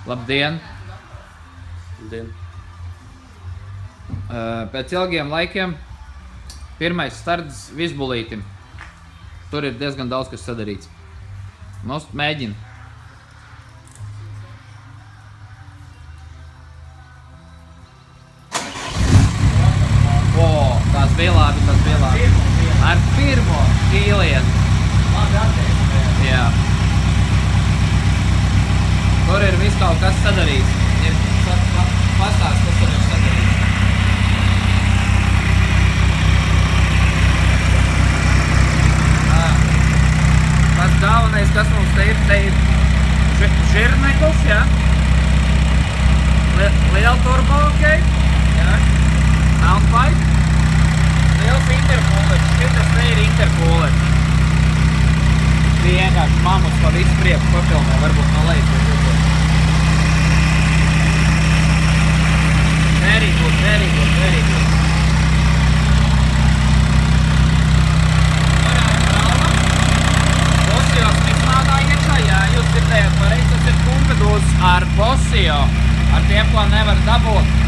Labdien! Labdien! Pēc ilgiem laikiem pirmais starts Vizbulītim. Tur ir diezgan daudz, kas sadarīts. Nost mēģina. O, tās bija labi, tas bija labi. Ar pirmo ķīlienu. Jā. Tur ir viss kaut kas sadarīts. Ir pastāst, kas tur ir sadarīts. Pats galvenais, kas mums te ir žirnekls, jā. Liela turbo, ok. Jā. Soundpipe. Liels intercoolers. Šitas te ir intercoolers. Bija vienkārši mamus pa visu prieku papilnē, varbūt no lejas to dzirdot. Very good, very good, very good. Bosijos miksnādā iekšā, jā, jūs dzirdējat pareizi, tas ir kumpedos ar Bosijo, ar tiem, ko nevar dabūt.